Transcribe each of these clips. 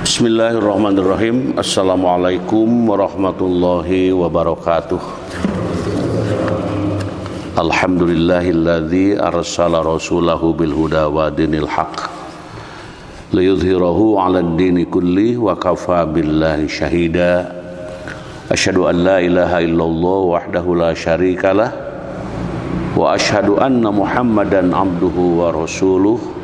Bismillahirrahmanirrahim. Assalamualaikum warahmatullahi wabarakatuh. Alhamdulillahilladzi arsala rasulahu bil huda wa dinil haq liyudhhirahu 'alad dini kulli wa kafa billahi syahida. Asyhadu an la ilaha illallah wahdahu la syarikalah wa asyhadu anna Muhammadan abduhu wa rasuluh.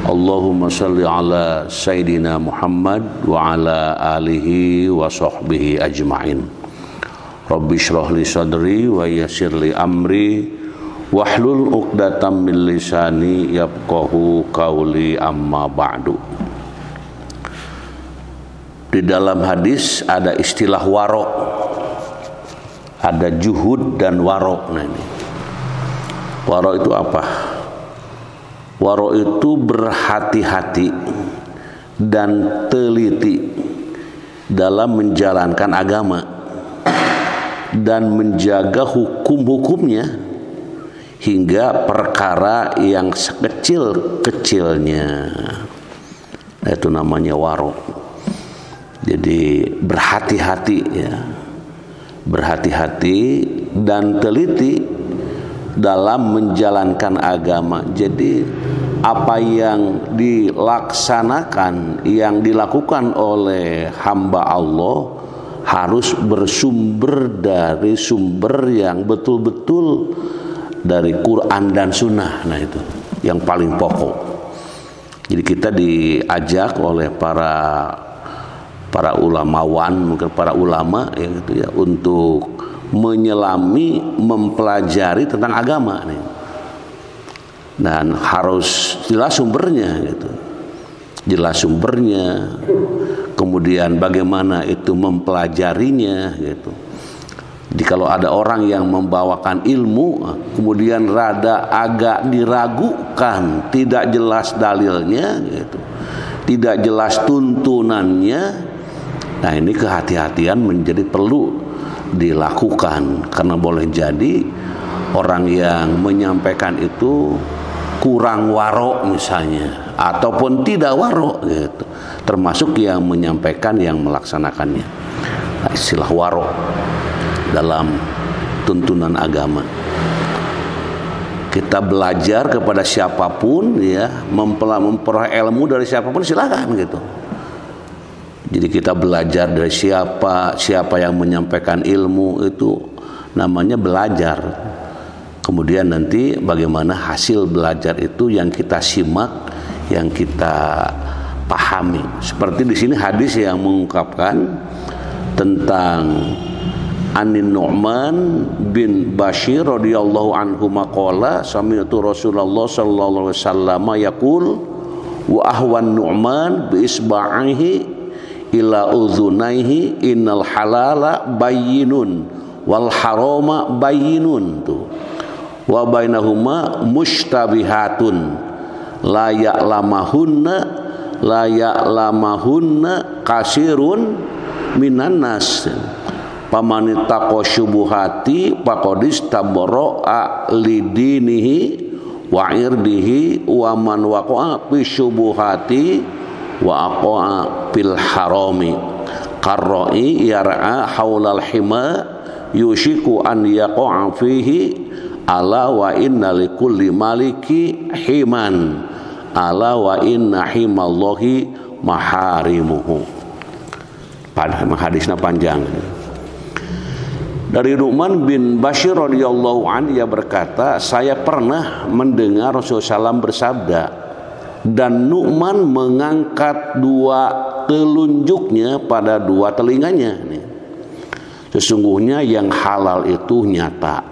Allahumma salli ala Sayyidina Muhammad wa ala alihi wa sahbihi ajma'in. Rabbi shrah li sadri wa yassir li amri wahlul 'uqdatam min lisani yafqahu qawli, amma ba'du. Di dalam hadis ada istilah waro, ada juhud dan waro. Nah ini waro itu apa? Waro itu berhati-hati dan teliti dalam menjalankan agama dan menjaga hukum-hukumnya hingga perkara yang sekecil-kecilnya. Itu namanya waro. Jadi berhati-hati ya. Berhati-hati dan teliti dalam menjalankan agama. Jadi apa yang dilaksanakan, yang dilakukan oleh hamba Allah harus bersumber dari sumber yang betul-betul dari Quran dan Sunnah. Nah itu yang paling pokok. Jadi kita diajak oleh para ulamawan, mungkin para ulama ya gitu ya, untuk menyelami, mempelajari tentang agama nih. Dan harus jelas sumbernya gitu. Jelas sumbernya. Kemudian bagaimana itu mempelajarinya gitu. Jadi kalau ada orang yang membawakan ilmu kemudian rada agak diragukan, tidak jelas dalilnya gitu. Tidak jelas tuntunannya. Nah, ini kehati-hatian menjadi perlu dilakukan, karena boleh jadi orang yang menyampaikan itu kurang waro misalnya, ataupun tidak waro gitu, termasuk yang menyampaikan, yang melaksanakannya. Nah, istilah waro dalam tuntunan agama, kita belajar kepada siapapun ya, memperoleh ilmu dari siapapun silakan gitu. Jadi kita belajar dari siapa yang menyampaikan ilmu, itu namanya belajar. Kemudian nanti bagaimana hasil belajar itu yang kita simak, yang kita pahami. Seperti di sini hadis yang mengungkapkan tentang Anin Nu'man bin Bashir radhiyallahu anhu maqala sami'tu Rasulullah sallallahu alaihi wasallam yaqul wa ahwan Nu'man bi isba'ihi ila uzunaihi innal halala bayyinun wal harama bayyinun tuh wa bainahuma mushtabihatun la ya'lamahunna kasirun minan nas paman ittaqa syubuhati faqadis tabara'a lidinihi wa irdihi wa man waqa'a fi syubuhati wa aqa'a fil harami qarra'i yar'a haulal hima yushiku an yaqa'a fihi ala wa inna likulli maliki himan ala wa inna himallahi maharimuhu. Hadisnya panjang. Dari Nu'man bin Bashir radhiyallahu an, ia berkata, saya pernah mendengar Rasulullah SAW bersabda, dan Nu'man mengangkat dua telunjuknya pada dua telinganya. Sesungguhnya yang halal itu nyata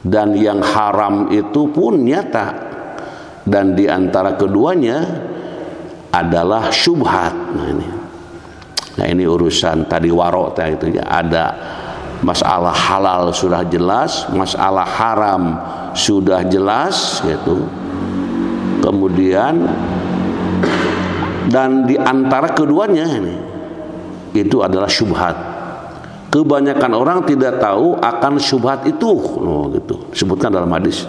dan yang haram itu pun nyata, dan di antara keduanya adalah syubhat. Nah ini urusan tadi waro itu ya, ada masalah halal sudah jelas, masalah haram sudah jelas gitu. Kemudian dan di antara keduanya ini itu adalah syubhat. Kebanyakan orang tidak tahu akan syubhat itu, gitu. Disebutkan dalam hadis.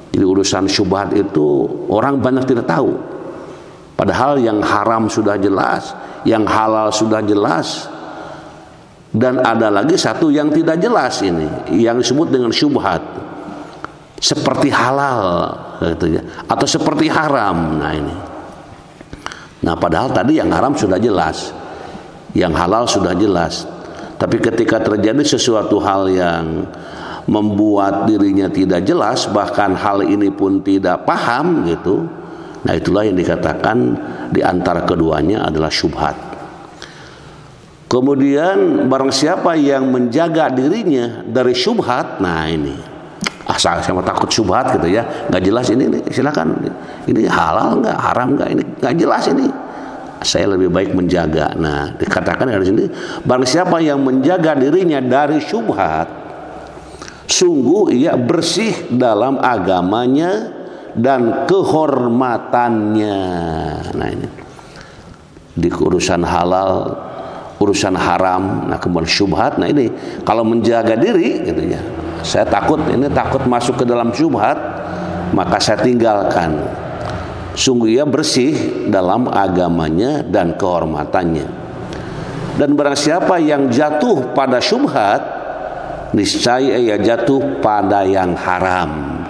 Jadi urusan syubhat itu orang banyak tidak tahu. Padahal yang haram sudah jelas, yang halal sudah jelas, dan ada lagi satu yang tidak jelas ini, yang disebut dengan syubhat, seperti halal gitu ya, atau seperti haram. Nah ini. Nah padahal tadi yang haram sudah jelas, yang halal sudah jelas. Tapi ketika terjadi sesuatu hal yang membuat dirinya tidak jelas, bahkan hal ini pun tidak paham gitu, nah itulah yang dikatakan di antara keduanya adalah syubhat. Kemudian barang siapa yang menjaga dirinya dari syubhat, nah ini, saya takut syubhat gitu ya, nggak jelas ini silakan, ini halal nggak, haram nggak, ini nggak jelas ini, saya lebih baik menjaga. Nah dikatakan dari sini, barang siapa yang menjaga dirinya dari syubhat, sungguh ia bersih dalam agamanya dan kehormatannya. Nah ini di urusan halal, urusan haram, nah kemudian syubhat. Nah ini kalau menjaga diri gitu ya, saya takut masuk ke dalam syubhat, maka saya tinggalkan. Sungguh ia bersih dalam agamanya dan kehormatannya. Dan barang siapa yang jatuh pada syubhat, niscaya ia jatuh pada yang haram.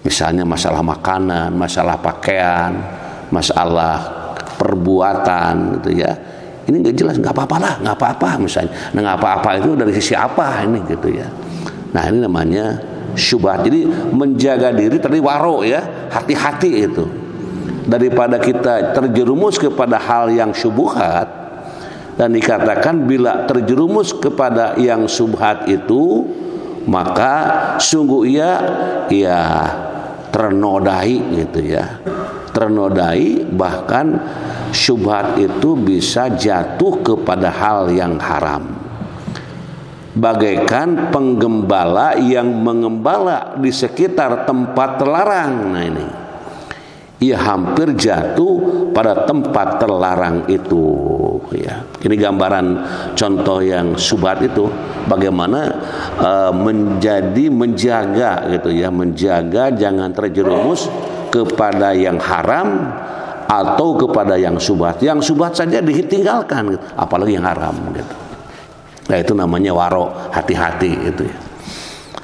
Misalnya masalah makanan, masalah pakaian, masalah perbuatan gitu ya. Ini nggak jelas, nggak apa-apa lah, nggak apa-apa misalnya. Nah nggak apa-apa itu dari sisi apa ini gitu ya. Nah ini namanya syubhat. Jadi menjaga diri tadi waro ya, hati-hati itu. Daripada kita terjerumus kepada hal yang syubhat, dan dikatakan bila terjerumus kepada yang syubhat itu, maka sungguh ia ternodai gitu ya, ternodai, bahkan syubhat itu bisa jatuh kepada hal yang haram, bagaikan penggembala yang mengembala di sekitar tempat terlarang. Nah ini ia hampir jatuh pada tempat terlarang itu ya. Ini gambaran contoh yang syubhat itu, bagaimana menjaga gitu ya, menjaga jangan terjerumus kepada yang haram atau kepada yang syubhat. Yang syubhat saja ditinggalkan, apalagi yang haram gitu. Nah itu namanya waro, hati-hati itu ya.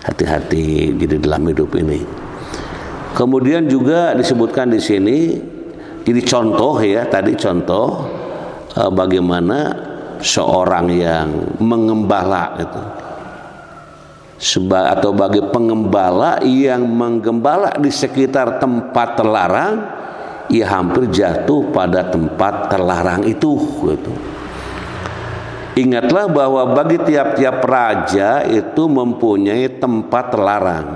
Hati-hati jadi dalam hidup ini. Kemudian juga disebutkan di sini, jadi contoh ya, tadi contoh bagaimana seorang yang mengembala itu, atau bagi pengembala yang menggembala di sekitar tempat terlarang, ia hampir jatuh pada tempat terlarang itu gitu. Ingatlah bahwa bagi tiap-tiap raja itu mempunyai tempat terlarang.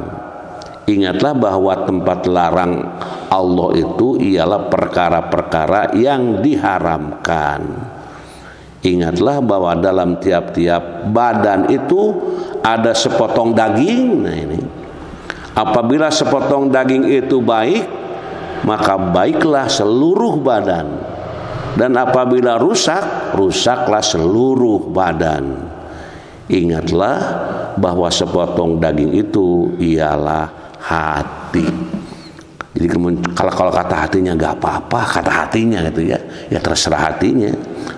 Ingatlah bahwa tempat larang Allah itu ialah perkara-perkara yang diharamkan. Ingatlah bahwa dalam tiap-tiap badan itu ada sepotong daging. Nah ini, apabila sepotong daging itu baik, maka baiklah seluruh badan. Dan apabila rusak, rusaklah seluruh badan. Ingatlah bahwa sepotong daging itu ialah hati. Jadi kalau kata hatinya nggak apa-apa, kata hatinya gitu ya, ya terserah hatinya.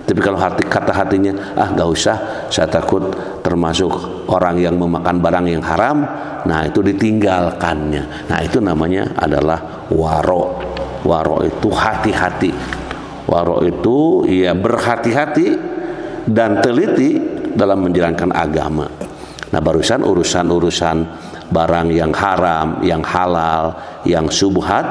Tapi kalau kata hatinya, nggak usah, saya takut termasuk orang yang memakan barang yang haram, nah itu ditinggalkannya. Nah itu namanya adalah waro. Waro itu hati-hati. Waro itu ya berhati-hati dan teliti dalam menjalankan agama. Nah barusan urusan barang yang haram, yang halal, yang syubhat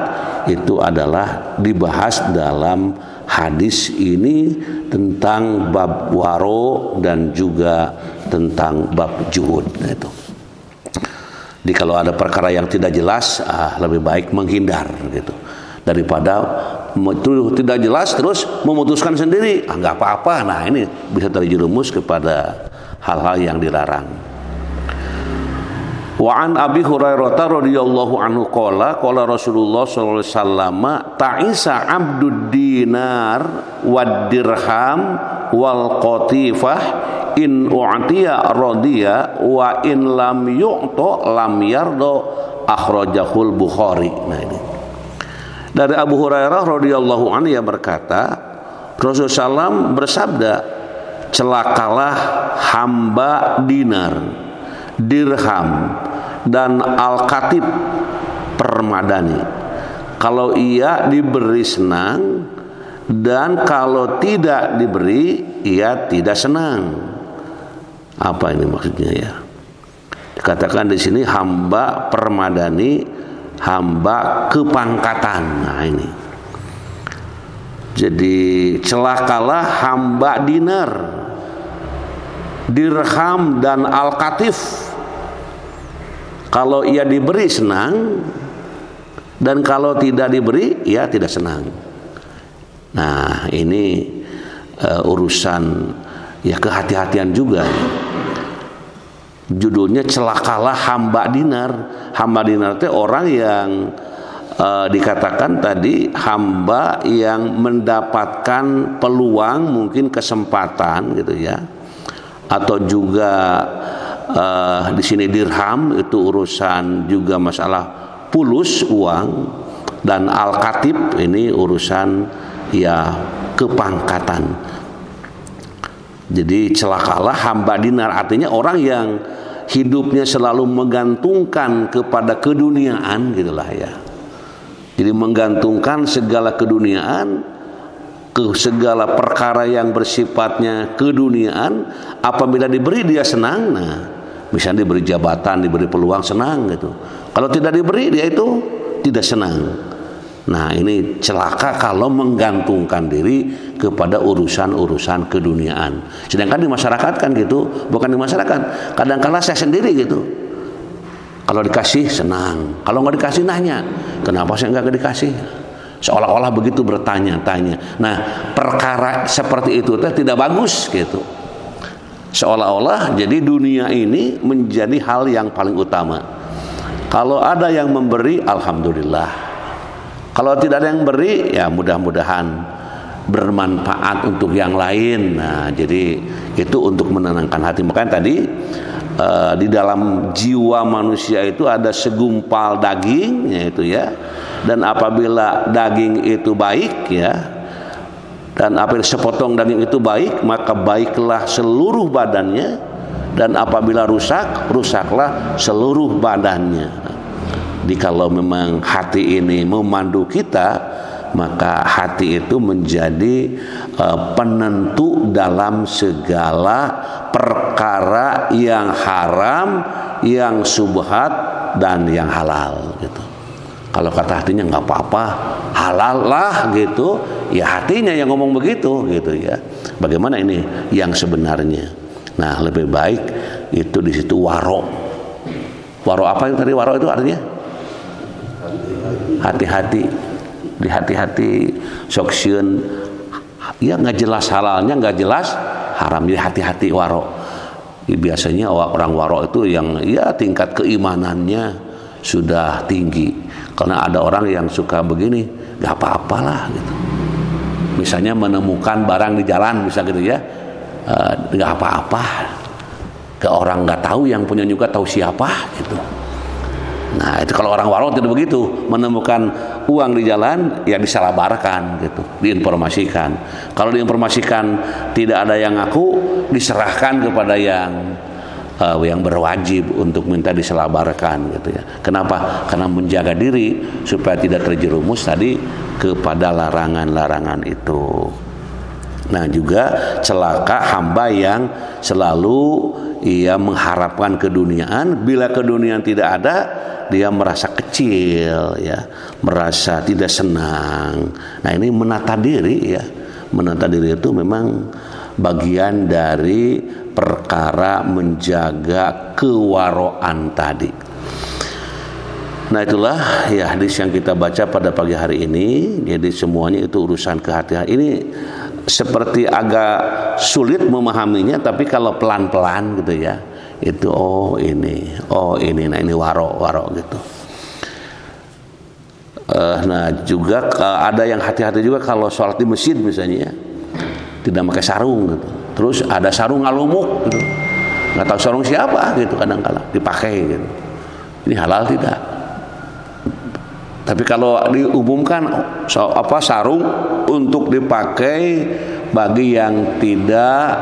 itu adalah dibahas dalam hadis ini tentang bab waro dan juga tentang bab juhud. Nah, itu. Jadi kalau ada perkara yang tidak jelas, lebih baik menghindar gitu, daripada itu tidak jelas terus memutuskan sendiri, nggak apa-apa. Nah ini bisa terjerumus kepada hal-hal yang dilarang. Wa an Abi Hurairah radhiyallahu anhu qala Rasulullah sallallahu alaihi wasallam ta'isa 'abdud dinar wad dirham wal qatifah in u'tiya radiya wa in lam yu'ta lam yarda, akhrajahul Bukhari. Nah ini Dari Abu Hurairah radhiyallahu anhu yang berkata, Rasulullah SAW bersabda, celakalah hamba dinar, dirham, dan al-katib permadani. Kalau ia diberi senang, dan kalau tidak diberi ia tidak senang. Apa ini maksudnya ya? Dikatakan di sini hamba permadani, hamba kepangkatan. Nah ini. Jadi celakalah hamba dinar, dirham, dan al-katif. Kalau ia diberi senang, dan kalau tidak diberi ia tidak senang. Nah ini urusan ya kehati-hatian juga ya. Judulnya celakalah hamba dinar. Hamba dinar itu orang yang dikatakan tadi hamba yang mendapatkan peluang, mungkin kesempatan gitu ya. Atau juga di sini dirham itu urusan juga masalah pulus uang, dan al-katib ini urusan ya kepangkatan. Jadi celakalah hamba dinar artinya orang yang hidupnya selalu menggantungkan kepada keduniaan gitulah ya. Jadi menggantungkan segala keduniaan, ke segala perkara yang bersifatnya keduniaan. Apabila diberi dia senang. Nah, misalnya diberi jabatan, diberi peluang, senang gitu. Kalau tidak diberi dia itu tidak senang. Nah ini celaka kalau menggantungkan diri kepada urusan-urusan keduniaan. Sedangkan di masyarakat kan gitu, bukan di masyarakat. Kadang-kala saya sendiri gitu. Kalau dikasih senang, kalau nggak dikasih nanya, kenapa saya nggak dikasih? Seolah-olah begitu bertanya-tanya. Nah perkara seperti itu tidak bagus gitu. Seolah-olah jadi dunia ini menjadi hal yang paling utama. Kalau ada yang memberi, alhamdulillah. Kalau tidak ada yang beri, ya mudah-mudahan bermanfaat untuk yang lain. Nah, jadi itu untuk menenangkan hati. Makanya tadi di dalam jiwa manusia itu ada segumpal daging, yaitu ya. Dan apabila daging itu baik, ya, dan apabila sepotong daging itu baik, maka baiklah seluruh badannya. Dan apabila rusak, rusaklah seluruh badannya. Jadi kalau memang hati ini memandu kita, maka hati itu menjadi penentu dalam segala perkara yang haram, yang subhat, dan yang halal gitu. Kalau kata hatinya nggak apa-apa, halal lah gitu, ya hatinya yang ngomong begitu gitu ya. Bagaimana ini yang sebenarnya? Nah lebih baik itu di situ waro. Waro apa yang tadi waro itu artinya? Hati-hati, di hati-hati soksien, ya nggak jelas halalnya, nggak jelas haram. Jadi hati-hati waro. Biasanya orang waro itu yang ya tingkat keimanannya sudah tinggi. Karena ada orang yang suka begini, nggak apa-apalah gitu. Misalnya menemukan barang di jalan, bisa gitu ya, nggak apa-apa. Ke orang nggak tahu, yang punya juga tahu siapa gitu. Nah itu kalau orang waro tidak begitu, menemukan uang di jalan ya disalabarkan gitu, diinformasikan. Kalau diinformasikan tidak ada yang ngaku, diserahkan kepada yang berwajib untuk minta diselabarkan gitu ya. Kenapa? Karena menjaga diri supaya tidak terjerumus tadi kepada larangan-larangan itu. Nah juga celaka hamba yang selalu ia mengharapkan keduniaan. Bila keduniaan tidak ada, dia merasa kecil ya, merasa tidak senang. Nah ini menata diri ya. Menata diri itu memang bagian dari perkara menjaga kewaroan tadi. Nah itulah ya hadis yang kita baca pada pagi hari ini. Jadi semuanya itu urusan kehati-hatian. Ini seperti agak sulit memahaminya, tapi kalau pelan-pelan gitu ya, itu oh ini, nah ini waro gitu. Nah juga ada yang hati-hati juga kalau sholat di masjid misalnya, tidak pakai sarung gitu. Terus ada sarung ngalumuk gitu, nggak tahu sarung siapa gitu, kadang-kadang dipakai gitu. Ini halal tidak? Tapi kalau diumumkan sarung untuk dipakai bagi yang tidak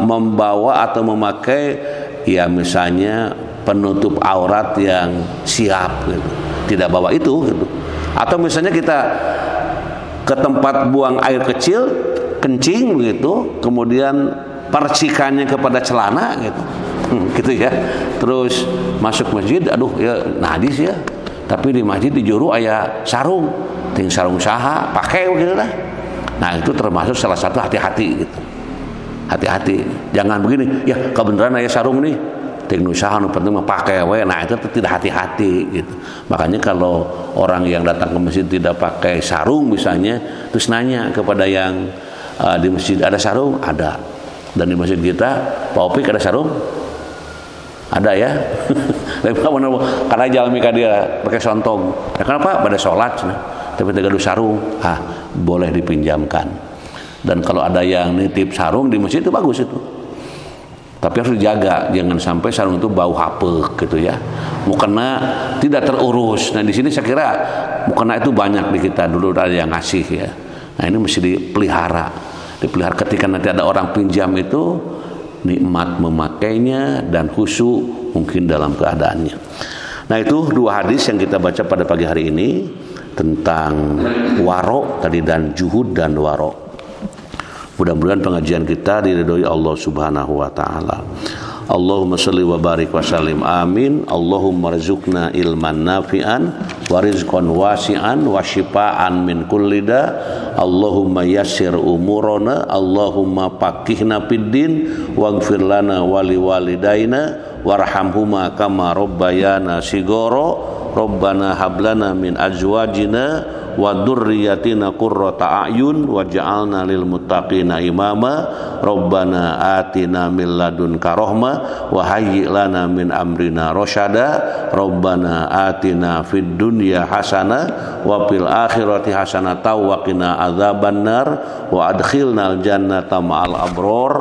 membawa atau memakai ya misalnya penutup aurat yang siap gitu. Tidak bawa itu gitu. Atau misalnya kita ke tempat buang air kecil, kencing begitu, kemudian percikannya kepada celana gitu. Gitu ya. Terus masuk masjid, aduh ya najis ya. Tapi di masjid di juru aya sarung, ting sarung saha, pakai begitu lah. Nah itu termasuk salah satu hati-hati gitu. Hati-hati, jangan begini, ya kebenaran aya sarung nih, ting nu saha nu penting mah pakai we. Nah itu tidak hati-hati gitu. Makanya kalau orang yang datang ke masjid tidak pakai sarung misalnya, terus nanya kepada yang di masjid, ada sarung? Ada. Dan di masjid kita, Pak Opik ada sarung? Ada ya. Karena jalan mika dia pakai sontong. Ya, kenapa? Pada sholat. Tapi tidak ada sarung. Boleh dipinjamkan. Dan kalau ada yang nitip sarung di masjid itu bagus itu. Tapi harus dijaga, jangan sampai sarung itu bau hapek gitu ya. Mukena tidak terurus. Nah di sini saya kira mukena itu banyak di kita dulu ada yang ngasih ya. Nah ini mesti dipelihara. Dipelihara ketika nanti ada orang pinjam itu nikmat memakainya dan khusyuk mungkin dalam keadaannya. Nah itu dua hadis yang kita baca pada pagi hari ini tentang waro tadi dan juhud dan waro. Mudah-mudahan pengajian kita diridhoi Allah Subhanahu wa taala. Allahumma shalli wa barik wa sallim amin. Allahumma rizqna ilman nafi'an wa rizqan wasi'an wa shifaan min kulli da. Allahumma yassir umurana, Allahumma faqihna fid din waghfir lana wa liwalidaina warhamhuma kama rabbayana shigara. Rabbana hablana min azwajina wa dzurriyyatina qurrata a'yun waj'alna lil muttaqina imama. Rabbana atina min ladunka rahmah wa hayyi lana min amrina rasyada. Rabbana atina fid dunya hasanah wa fil akhirati hasanah wa qina adzabannar wa adkhilnal jannata ma'al abrar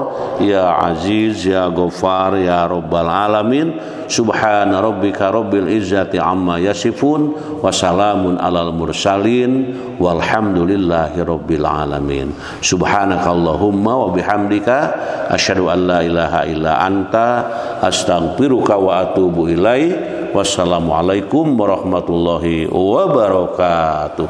ya aziz ya ghaffar ya rabbal alamin. Subhana rabbika rabbil izzati amma yasifun wa salamun alal mursalin walhamdulillahi rabbil alamin. Subhanakallahumma wa bihamdika asyhadu an la ilaha illa anta astaghfiruka wa atubu ilaik. Wassalamualaikum warahmatullahi wabarakatuh.